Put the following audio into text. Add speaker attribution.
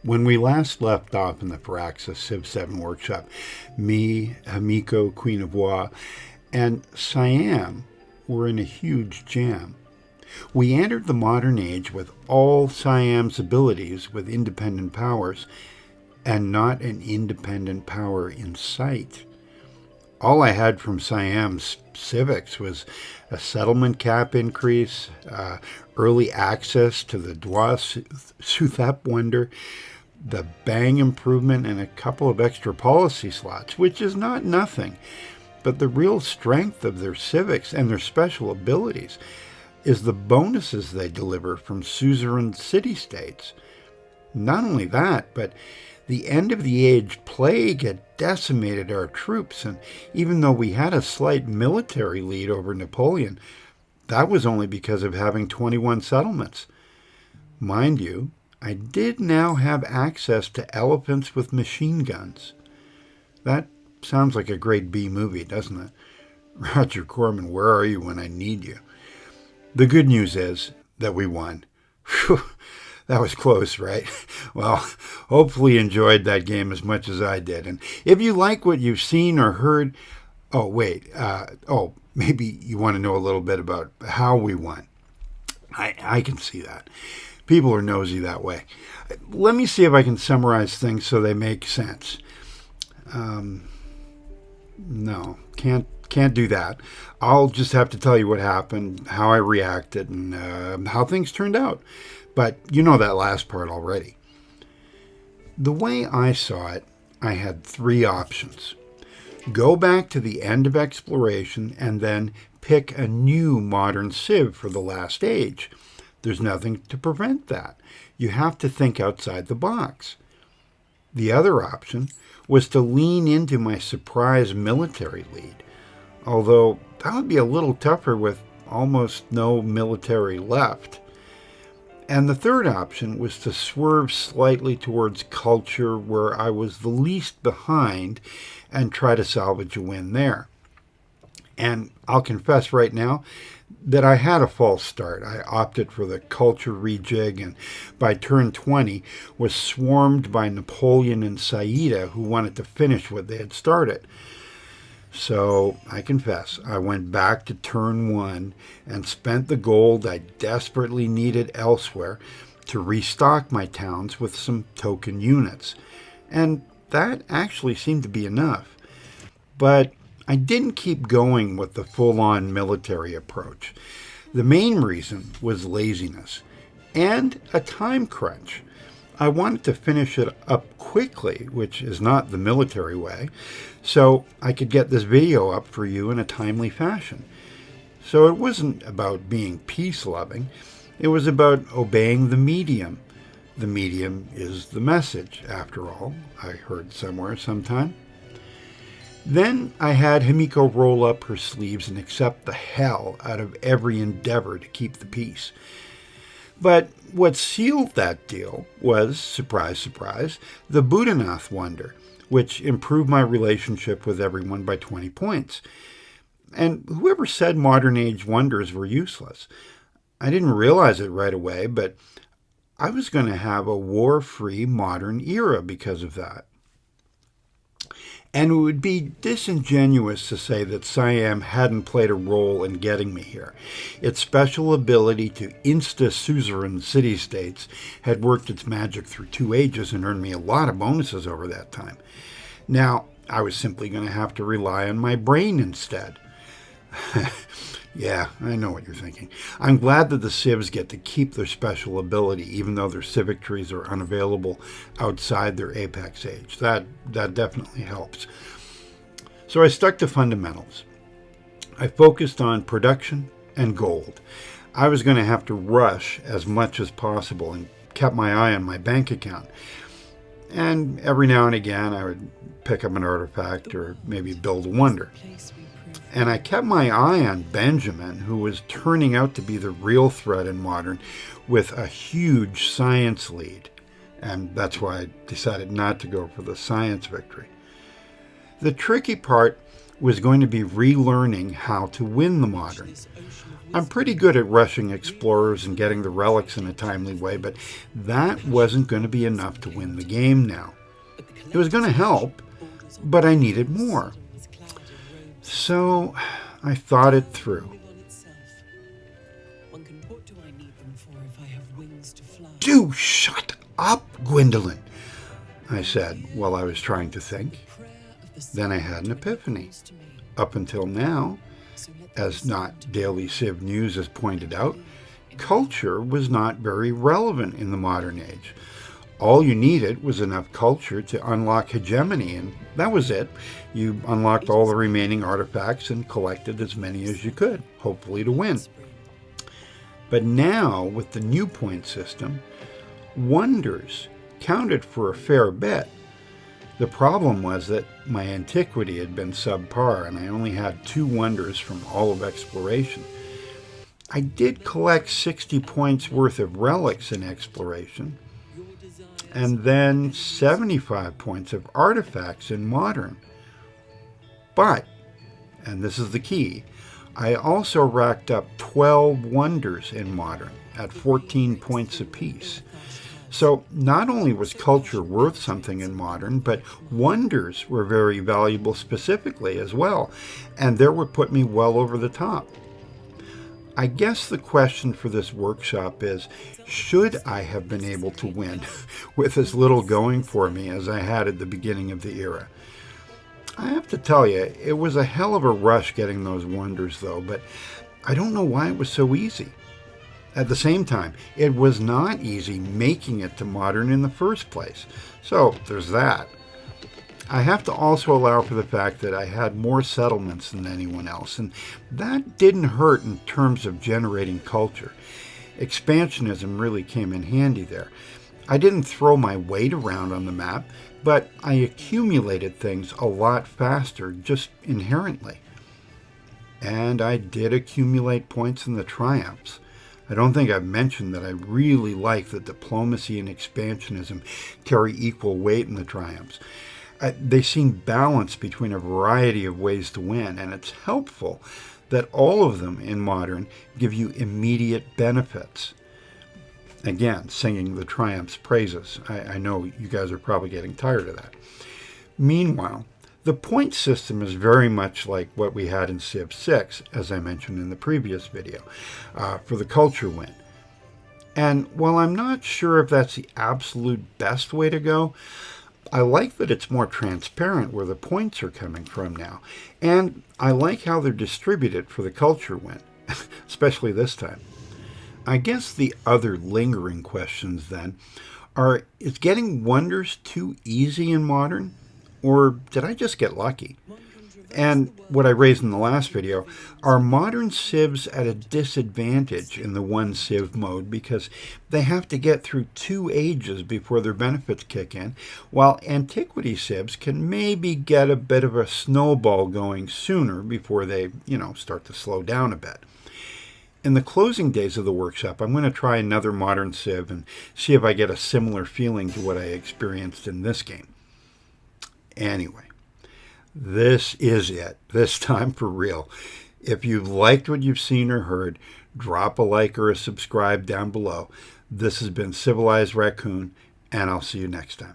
Speaker 1: When we last left off in the Firaxis Civ 7 workshop, me, Himiko, Queen of Wa, and Siam were in a huge jam. We entered the modern age with all Siam's abilities with independent powers, and not an independent power in sight. All I had from Siam's civics was a settlement cap increase, early access to the Dwa Suthep Wonder, the Bang improvement, and a couple of extra policy slots, which is not nothing. But the real strength of their civics and their special abilities is the bonuses they deliver from suzerain city-states. Not only that, but the end of the age plague had decimated our troops, and even though we had a slight military lead over Napoleon, that was only because of having 21 settlements. Mind you, I did now have access to elephants with machine guns. That sounds like a great B movie, doesn't it? Roger Corman, where are you when I need you? The good news is that we won. Whew, that was close, right? Well, hopefully you enjoyed that game as much as I did. And if you like what you've seen or heard, maybe you want to know a little bit about how we won. I can see that. People are nosy that way. Let me see if I can summarize things so they make sense. No, can't do that. I'll just have to tell you what happened, how I reacted, and how things turned out. But you know that last part already. The way I saw it, I had three options. Go back to the end of exploration and then pick a new modern civ for the last age. There's nothing to prevent that. You have to think outside the box. The other option was to lean into my surprise military lead, although that would be a little tougher with almost no military left. And the third option was to swerve slightly towards culture where I was the least behind and try to salvage a win there. And I'll confess right now that I had a false start. I opted for the culture rejig, and by turn 20 was swarmed by Napoleon and Saida, who wanted to finish what they had started. So I confess, I went back to turn 1 and spent the gold I desperately needed elsewhere to restock my towns with some token units. And that actually seemed to be enough. But I didn't keep going with the full-on military approach. The main reason was laziness and a time crunch. I wanted to finish it up quickly, which is not the military way, so I could get this video up for you in a timely fashion. So it wasn't about being peace-loving. It was about obeying the medium. The medium is the message, after all, I heard somewhere sometime. Then I had Himiko roll up her sleeves and accept the hell out of every endeavor to keep the peace. But what sealed that deal was, surprise, surprise, the Buddhanath Wonder, which improved my relationship with everyone by 20 points. And whoever said modern age wonders were useless? I didn't realize it right away, but I was going to have a war-free modern era because of that. And it would be disingenuous to say that Siam hadn't played a role in getting me here. Its special ability to insta-suzerain city-states had worked its magic through 2 ages and earned me a lot of bonuses over that time. Now, I was simply going to have to rely on my brain instead. Yeah, I know what you're thinking. I'm glad that the civs get to keep their special ability, even though their civic trees are unavailable outside their apex age. That definitely helps. So I stuck to fundamentals. I focused on production and gold. I was going to have to rush as much as possible and kept my eye on my bank account. And every now and again, I would pick up an artifact or maybe build a wonder. And I kept my eye on Benjamin, who was turning out to be the real threat in Modern, with a huge science lead. And that's why I decided not to go for the science victory. The tricky part was going to be relearning how to win the modern. I'm pretty good at rushing explorers and getting the relics in a timely way, but that wasn't going to be enough to win the game now. It was going to help, but I needed more. So I thought it through. Do shut up, Gwendolyn, I said while I was trying to think. Then I had an epiphany. Up until now, as not Daily Civ News has pointed out, culture was not very relevant in the modern age. All you needed was enough culture to unlock hegemony, and that was it. You unlocked all the remaining artifacts and collected as many as you could, hopefully to win. But now, with the new point system, wonders counted for a fair bit. The problem was that my antiquity had been subpar, and I only had 2 wonders from all of exploration. I did collect 60 points worth of relics in exploration, and then 75 points of artifacts in modern. But, and this is the key, I also racked up 12 wonders in modern at 14 points apiece. So not only was culture worth something in modern, but wonders were very valuable specifically as well, and there would put me well over the top. I guess the question for this workshop is, should I have been able to win with as little going for me as I had at the beginning of the era? I have to tell you, it was a hell of a rush getting those wonders though, but I don't know why it was so easy. At the same time, it was not easy making it to modern in the first place. So there's that. I have to also allow for the fact that I had more settlements than anyone else, and that didn't hurt in terms of generating culture. Expansionism really came in handy there. I didn't throw my weight around on the map, but I accumulated things a lot faster just inherently. And I did accumulate points in the triumphs. I don't think I've mentioned that I really like that diplomacy and expansionism carry equal weight in the triumphs. They seem balanced between a variety of ways to win, and it's helpful that all of them in modern give you immediate benefits. Again, singing the triumph's praises. I know you guys are probably getting tired of that. Meanwhile, the point system is very much like what we had in Civ 6, as I mentioned in the previous video, for the culture win. And while I'm not sure if that's the absolute best way to go, I like that it's more transparent where the points are coming from now. And I like how they're distributed for the culture win, especially this time. I guess the other lingering questions then are, is getting wonders too easy in modern? Or did I just get lucky? And what I raised in the last video, are modern civs at a disadvantage in the one civ mode because they have to get through 2 ages before their benefits kick in, while antiquity civs can maybe get a bit of a snowball going sooner before they, start to slow down a bit. In the closing days of the workshop, I'm going to try another modern civ and see if I get a similar feeling to what I experienced in this game. Anyway, this is it. This time for real. If you've liked what you've seen or heard, drop a like or a subscribe down below. This has been Civilized Raccoon, and I'll see you next time.